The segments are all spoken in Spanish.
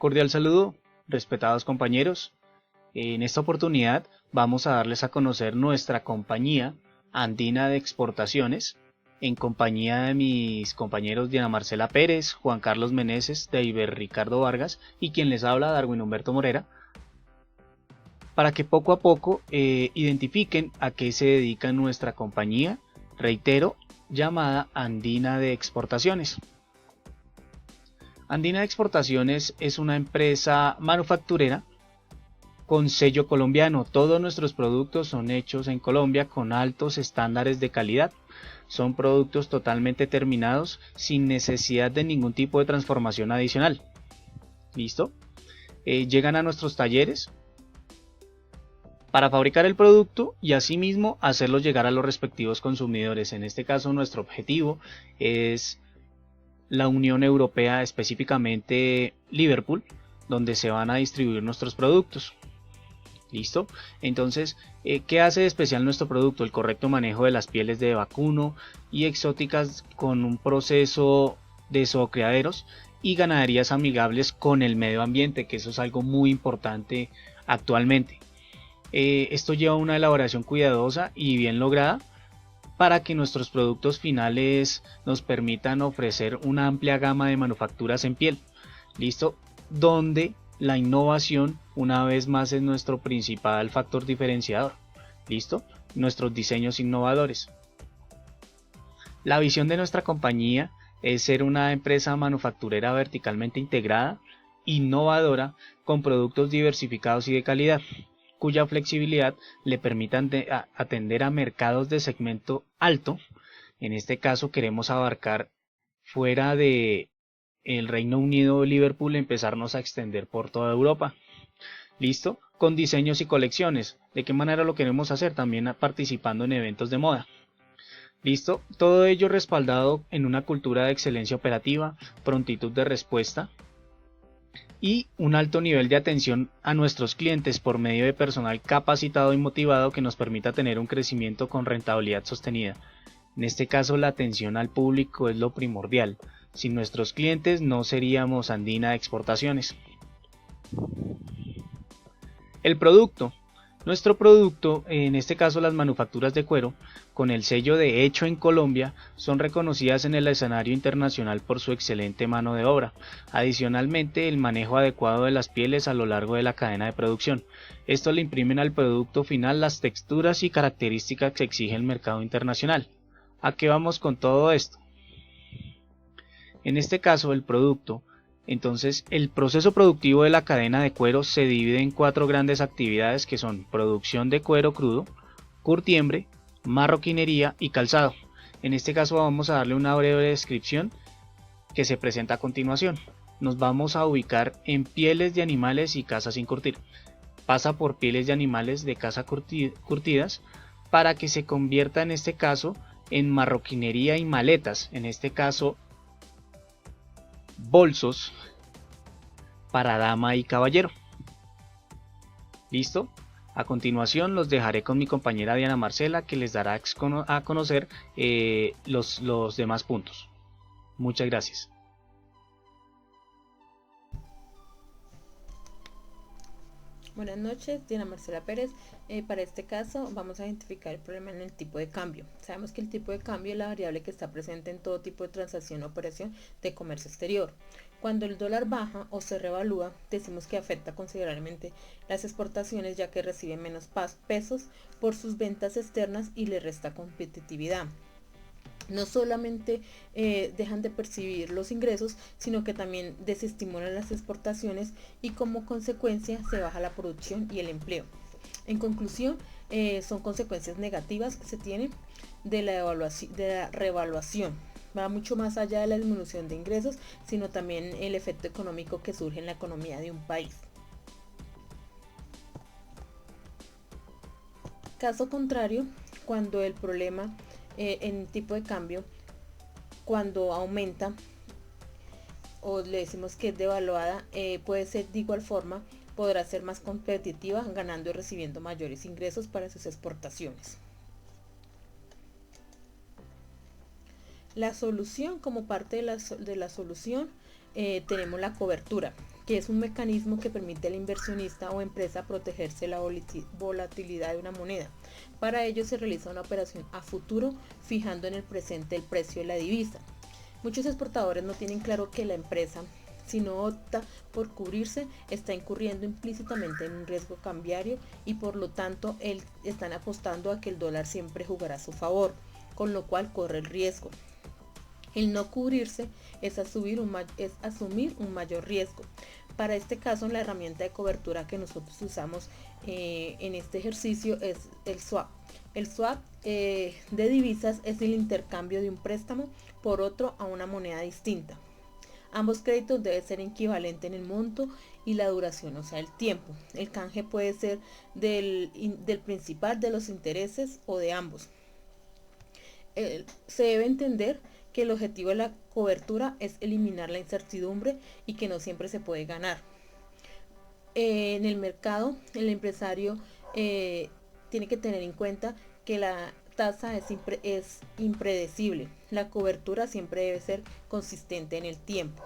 Cordial saludo, respetados compañeros. En esta oportunidad vamos a darles a conocer nuestra compañía andina de exportaciones en compañía de mis compañeros Diana Marcela Pérez, Juan Carlos Meneses, David Ricardo Vargas y quien les habla, Darwin Humberto Morera, para que poco a poco identifiquen a qué se dedica nuestra compañía, reitero, llamada Andina de Exportaciones. Andina de Exportaciones es una empresa manufacturera con sello colombiano. Todos nuestros productos son hechos en Colombia con altos estándares de calidad. Son productos totalmente terminados sin necesidad de ningún tipo de transformación adicional. ¿Listo? Llegan a nuestros talleres para fabricar el producto y asimismo hacerlo llegar a los respectivos consumidores. En este caso nuestro objetivo es la Unión Europea, específicamente Liverpool, donde se van a distribuir nuestros productos. ¿Listo? Entonces, ¿qué hace de especial nuestro producto? El correcto manejo de las pieles de vacuno y exóticas con un proceso de zoocriaderos y ganaderías amigables con el medio ambiente, que eso es algo muy importante actualmente. Esto lleva una elaboración cuidadosa y bien lograda para que nuestros productos finales nos permitan ofrecer una amplia gama de manufacturas en piel. ¿Listo? Donde la innovación una vez más es nuestro principal factor diferenciador. ¿Listo? Nuestros diseños innovadores. La visión de nuestra compañía es ser una empresa manufacturera verticalmente integrada, innovadora, con productos diversificados y de calidad, cuya flexibilidad le permitan atender a mercados de segmento alto. En este caso queremos abarcar fuera de el Reino Unido o Liverpool, empezarnos a extender por toda Europa. ¿Listo? Con diseños y colecciones. ¿De qué manera lo queremos hacer? También participando en eventos de moda. ¿Listo? Todo ello respaldado en una cultura de excelencia operativa, prontitud de respuesta y un alto nivel de atención a nuestros clientes por medio de personal capacitado y motivado que nos permita tener un crecimiento con rentabilidad sostenida. En este caso, la atención al público es lo primordial. Sin nuestros clientes no seríamos Andina de Exportaciones. El producto. Nuestro producto, en este caso las manufacturas de cuero, con el sello de Hecho en Colombia, son reconocidas en el escenario internacional por su excelente mano de obra. Adicionalmente, el manejo adecuado de las pieles a lo largo de la cadena de producción. Esto le imprimen al producto final las texturas y características que exige el mercado internacional. ¿A qué vamos con todo esto? En este caso, el producto. Entonces, el proceso productivo de la cadena de cuero se divide en 4 grandes actividades que son producción de cuero crudo, curtiembre, marroquinería y calzado. En este caso vamos a darle una breve descripción que se presenta a continuación. Nos vamos a ubicar en pieles de animales y caza sin curtir. Pasa por pieles de animales de caza curtidas para que se convierta en este caso en marroquinería y maletas. En este caso bolsos para dama y caballero. ¿Listo? A continuación los dejaré con mi compañera Diana Marcela, que les dará a conocer los demás puntos. Muchas gracias. Buenas noches, Diana Marcela Pérez. Para este caso vamos a identificar el problema en el tipo de cambio. Sabemos que el tipo de cambio es la variable que está presente en todo tipo de transacción o operación de comercio exterior. Cuando el dólar baja o se revalúa, decimos que afecta considerablemente las exportaciones, ya que reciben menos pesos por sus ventas externas y le resta competitividad. No solamente dejan de percibir los ingresos, sino que también desestimulan las exportaciones y como consecuencia se baja la producción y el empleo. En conclusión, son consecuencias negativas que se tienen de la revaluación. Va mucho más allá de la disminución de ingresos, sino también el efecto económico que surge en la economía de un país. Caso contrario, cuando el problema en tipo de cambio, cuando aumenta o le decimos que es devaluada, puede ser de igual forma, podrá ser más competitiva, ganando y recibiendo mayores ingresos para sus exportaciones. La solución, como parte de la solución, tenemos la cobertura. que es un mecanismo que permite al inversionista o empresa protegerse de la volatilidad de una moneda. Para ello se realiza una operación a futuro fijando en el presente el precio de la divisa. Muchos exportadores no tienen claro que la empresa, si no opta por cubrirse, está incurriendo implícitamente en un riesgo cambiario y por lo tanto están apostando a que el dólar siempre jugará a su favor, con lo cual corre el riesgo. El no cubrirse es asumir un mayor riesgo. Para este caso, la herramienta de cobertura que nosotros usamos en este ejercicio es el swap. El swap de divisas es el intercambio de un préstamo por otro a una moneda distinta. Ambos créditos deben ser equivalentes en el monto y la duración, o sea, el tiempo. El canje puede ser del principal, de los intereses o de ambos. Se debe entender que el objetivo de la cobertura es eliminar la incertidumbre y que no siempre se puede ganar. En el mercado, el empresario tiene que tener en cuenta que la tasa es impredecible. La cobertura siempre debe ser consistente en el tiempo.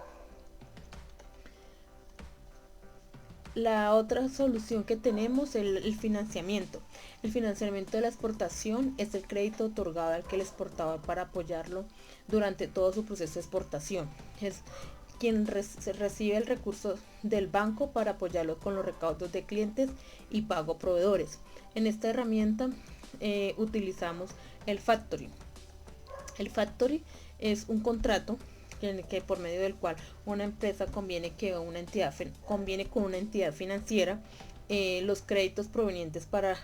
La otra solución que tenemos es el financiamiento. El financiamiento de la exportación es el crédito otorgado al que el exportador para apoyarlo durante todo su proceso de exportación. Es quien recibe el recurso del banco para apoyarlo con los recaudos de clientes y pago a proveedores. En esta herramienta utilizamos el factoring. El factoring es un contrato que por medio del cual una empresa conviene con una entidad financiera los créditos provenientes para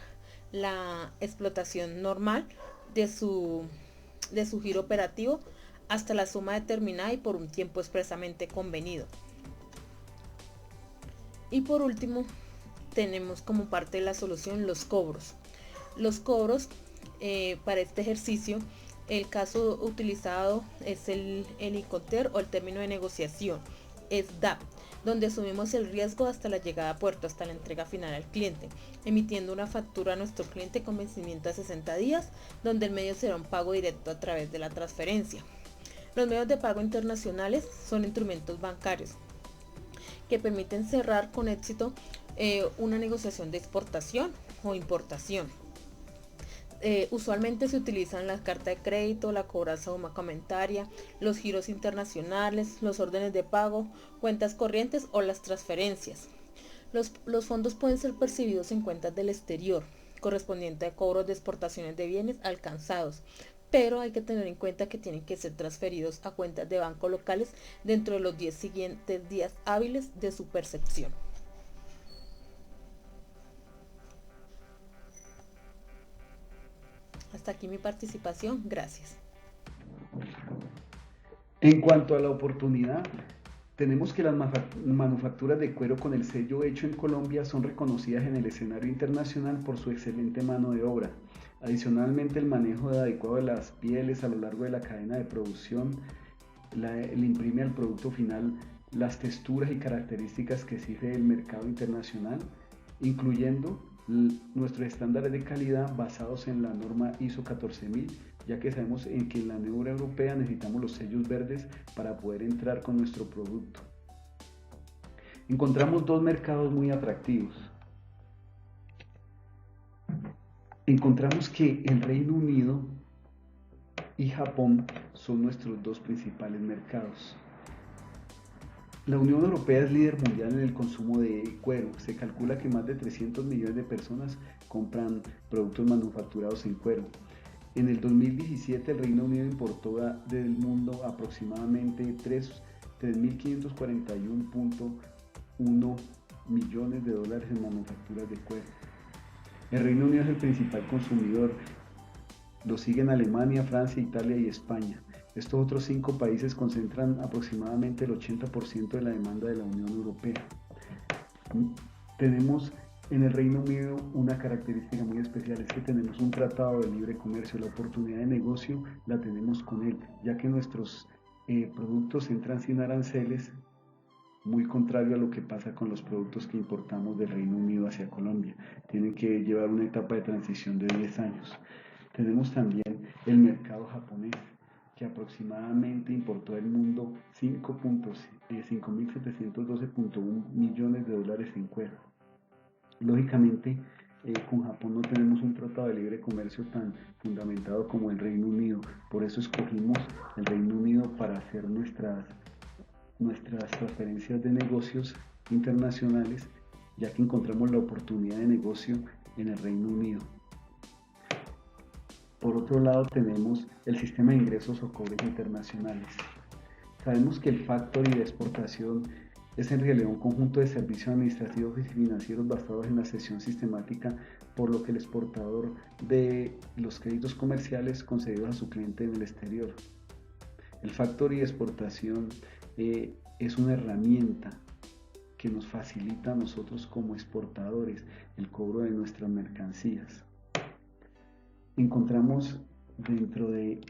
la explotación normal de su giro operativo hasta la suma determinada y por un tiempo expresamente convenido. Y por último, tenemos como parte de la solución los cobros. Los cobros para este ejercicio, el caso utilizado es el ICOTER o el término de negociación, es DAP, donde asumimos el riesgo hasta la llegada a puerto, hasta la entrega final al cliente, emitiendo una factura a nuestro cliente con vencimiento a 60 días, donde el medio será un pago directo a través de la transferencia. Los medios de pago internacionales son instrumentos bancarios que permiten cerrar con éxito una negociación de exportación o importación. Usualmente se utilizan la carta de crédito, la cobranza documentaria, los giros internacionales, los órdenes de pago, cuentas corrientes o las transferencias. Los fondos pueden ser percibidos en cuentas del exterior, correspondiente a cobros de exportaciones de bienes alcanzados, pero hay que tener en cuenta que tienen que ser transferidos a cuentas de banco locales dentro de los 10 siguientes días hábiles de su percepción. Hasta aquí mi participación, gracias. En cuanto a la oportunidad, tenemos que las manufacturas de cuero con el sello hecho en Colombia son reconocidas en el escenario internacional por su excelente mano de obra. Adicionalmente, el manejo adecuado de las pieles a lo largo de la cadena de producción le imprime al producto final las texturas y características que exige el mercado internacional, incluyendo nuestros estándares de calidad basados en la norma ISO 14000, ya que sabemos en que en la Unión Europea necesitamos los sellos verdes para poder entrar con nuestro producto. Encontramos dos mercados muy atractivos. Encontramos que el Reino Unido y Japón son nuestros dos principales mercados. La Unión Europea es líder mundial en el consumo de cuero. Se calcula que más de 300 millones de personas compran productos manufacturados en cuero. En el 2017 el Reino Unido importó del mundo aproximadamente 3.541.1 millones de dólares en manufacturas de cuero. El Reino Unido es el principal consumidor. Lo siguen Alemania, Francia, Italia y España. Estos otros 5 países concentran aproximadamente el 80% de la demanda de la Unión Europea. Tenemos en el Reino Unido una característica muy especial, es que tenemos un tratado de libre comercio. La oportunidad de negocio la tenemos con él, ya que nuestros productos entran sin aranceles, muy contrario a lo que pasa con los productos que importamos del Reino Unido hacia Colombia. Tienen que llevar una etapa de transición de 10 años. Tenemos también el mercado japonés, que que aproximadamente importó del mundo 5.712.1 millones de dólares en cuero. Lógicamente, con Japón no tenemos un tratado de libre comercio tan fundamentado como el Reino Unido. Por eso escogimos el Reino Unido para hacer nuestras transferencias de negocios internacionales, ya que encontramos la oportunidad de negocio en el Reino Unido. Por otro lado, tenemos el sistema de ingresos o cobros internacionales. Sabemos que el factory de exportación es en realidad un conjunto de servicios administrativos y financieros basados en la cesión sistemática, por lo que el exportador de los créditos comerciales concedidos a su cliente en el exterior. El factory de exportación es una herramienta que nos facilita a nosotros como exportadores el cobro de nuestras mercancías. Encontramos dentro de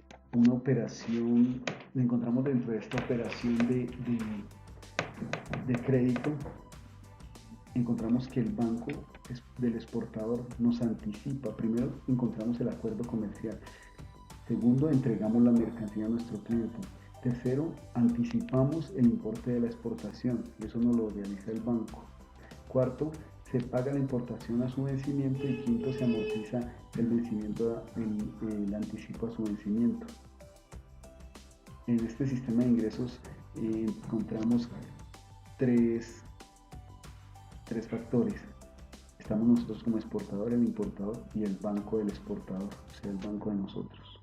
esta operación de crédito, encontramos que el banco del exportador nos anticipa. Primero, encontramos el acuerdo comercial. Segundo, entregamos la mercancía a nuestro cliente. Tercero, anticipamos el importe de la exportación, y eso nos lo realiza el banco. Cuarto, se paga la importación a su vencimiento, y quinto, se amortiza el vencimiento, el anticipo a su vencimiento. En este sistema de ingresos encontramos tres factores. Estamos nosotros como exportador, el importador y el banco del exportador, o sea, el banco de nosotros.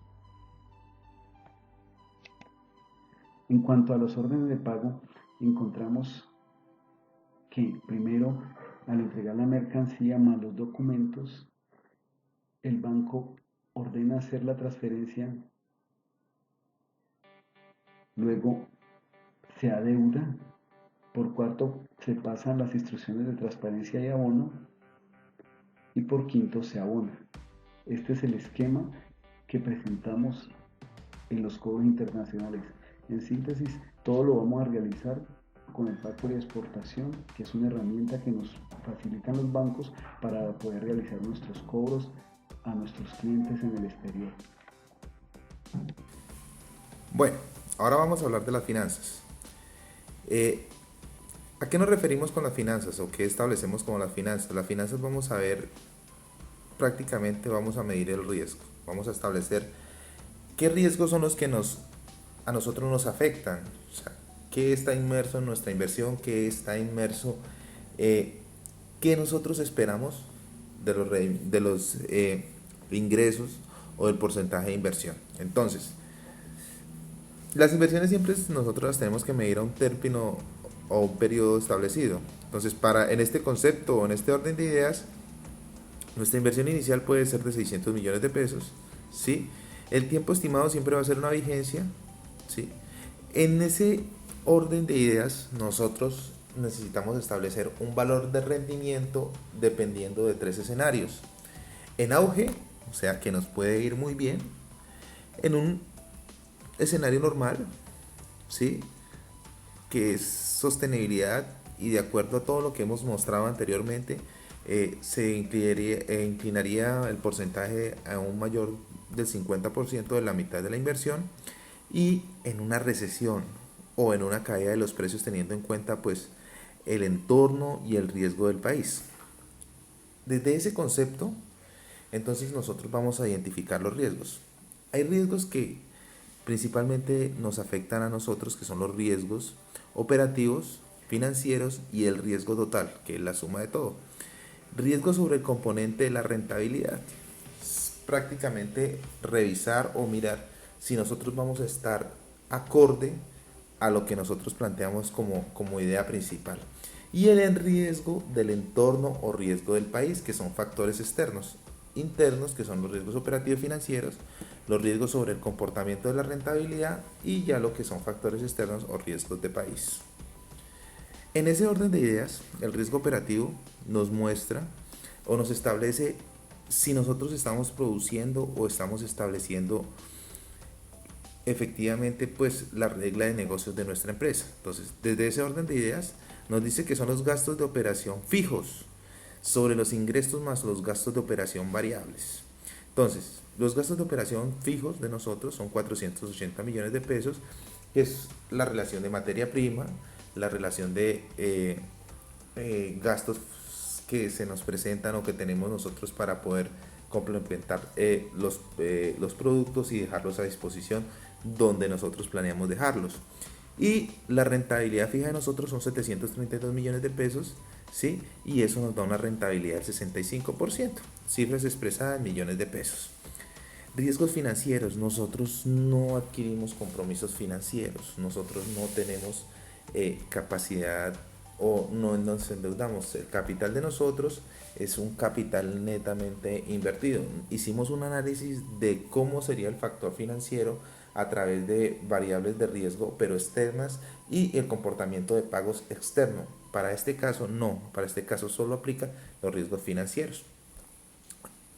En cuanto a los órdenes de pago, encontramos que primero, al entregar la mercancía más los documentos, el banco ordena hacer la transferencia, luego se adeuda, por cuarto se pasan las instrucciones de transparencia y abono, y por quinto se abona. Este es el esquema que presentamos en los cobros internacionales. En síntesis, todo lo vamos a realizar con el factory de exportación, que es una herramienta que nos facilitan los bancos para poder realizar nuestros cobros a nuestros clientes en el exterior. Bueno, ahora vamos a hablar de las finanzas. ¿A qué nos referimos con las finanzas o qué establecemos como las finanzas? Las finanzas vamos a ver, prácticamente vamos a medir el riesgo. Vamos a establecer qué riesgos son los que a nosotros nos afectan. O sea, qué está inmerso en nuestra inversión, qué está inmerso, qué nosotros esperamos de los ingresos o del porcentaje de inversión. Entonces, las inversiones siempre nosotros las tenemos que medir a un término o un periodo establecido. Entonces, en este concepto o en este orden de ideas, nuestra inversión inicial puede ser de 600 millones de pesos, ¿sí? El tiempo estimado siempre va a ser una vigencia, ¿sí? En ese orden de ideas, nosotros necesitamos establecer un valor de rendimiento dependiendo de 3 escenarios. En auge, o sea que nos puede ir muy bien. En un escenario normal, ¿sí? Que es sostenibilidad, y de acuerdo a todo lo que hemos mostrado anteriormente, se inclinaría el porcentaje a un mayor del 50% de la mitad de la inversión. Y en una recesión o en una caída de los precios, teniendo en cuenta pues el entorno y el riesgo del país. Desde ese concepto, entonces nosotros vamos a identificar los riesgos. Hay riesgos que principalmente nos afectan a nosotros, que son los riesgos operativos, financieros y el riesgo total, que es la suma de todo. Riesgo sobre el componente de la rentabilidad. Es prácticamente revisar o mirar si nosotros vamos a estar acorde a lo que nosotros planteamos como idea principal. Y el riesgo del entorno o riesgo del país, que son factores externos. Internos, que son los riesgos operativos financieros, los riesgos sobre el comportamiento de la rentabilidad, y ya lo que son factores externos o riesgos de país. En ese orden de ideas, el riesgo operativo nos muestra o nos establece si nosotros estamos produciendo o estamos estableciendo efectivamente pues la regla de negocios de nuestra empresa. Entonces, desde ese orden de ideas nos dice que son los gastos de operación fijos sobre los ingresos más los gastos de operación variables. Entonces, Los gastos de operación fijos de nosotros son 480 millones de pesos, que es la relación de materia prima, la relación de gastos que se nos presentan o que tenemos nosotros para poder complementar los productos y dejarlos a disposición donde nosotros planeamos dejarlos. Y la rentabilidad fija de nosotros son 732 millones de pesos, ¿sí? Y eso nos da una rentabilidad del 65%, cifras expresadas en millones de pesos. Riesgos financieros, nosotros no adquirimos compromisos financieros, nosotros no tenemos capacidad o no nos endeudamos. El capital de nosotros es un capital netamente invertido. Hicimos un análisis de cómo sería el factor financiero a través de variables de riesgo pero externas y el comportamiento de pagos externo. Para este caso no, para este caso solo aplica los riesgos financieros.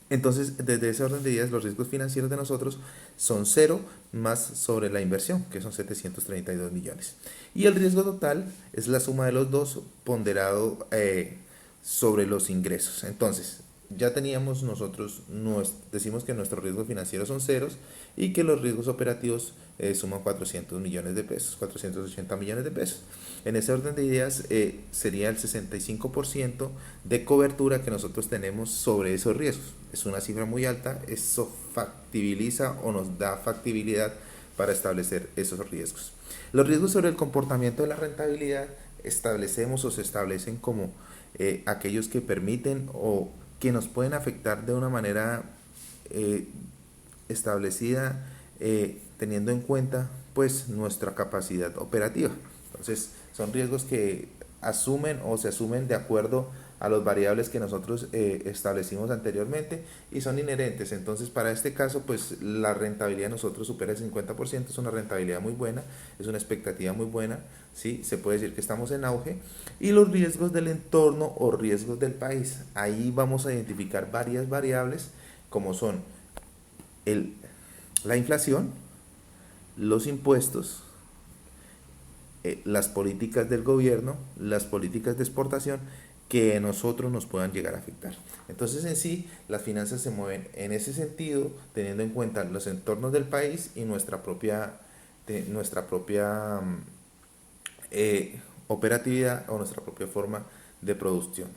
Entonces, desde ese orden de ideas, los riesgos financieros de nosotros son cero más sobre la inversión, que son 732 millones. Y el riesgo total es la suma de los dos ponderado sobre los ingresos. Entonces, ya teníamos nosotros, decimos que nuestros riesgos financieros son ceros y que los riesgos operativos suman 400 millones de pesos, 480 millones de pesos. En ese orden de ideas sería el 65% de cobertura que nosotros tenemos sobre esos riesgos. Es una cifra muy alta, eso factibiliza o nos da factibilidad para establecer esos riesgos. Los riesgos sobre el comportamiento de la rentabilidad establecemos o se establecen como aquellos que permiten o que nos pueden afectar de una manera establecida teniendo en cuenta pues nuestra capacidad operativa. Entonces son riesgos que asumen o se asumen de acuerdo a las variables que nosotros establecimos anteriormente y son inherentes. Entonces para este caso pues la rentabilidad de nosotros supera el 50%, es una rentabilidad muy buena, es una expectativa muy buena, ¿sí? Se puede decir que estamos en auge. Y los riesgos del entorno o riesgos del país, ahí vamos a identificar varias variables como son la inflación, los impuestos, las políticas del gobierno, las políticas de exportación que nosotros nos puedan llegar a afectar. Entonces en sí las finanzas se mueven en ese sentido teniendo en cuenta los entornos del país y nuestra propia operatividad o nuestra propia forma de producción.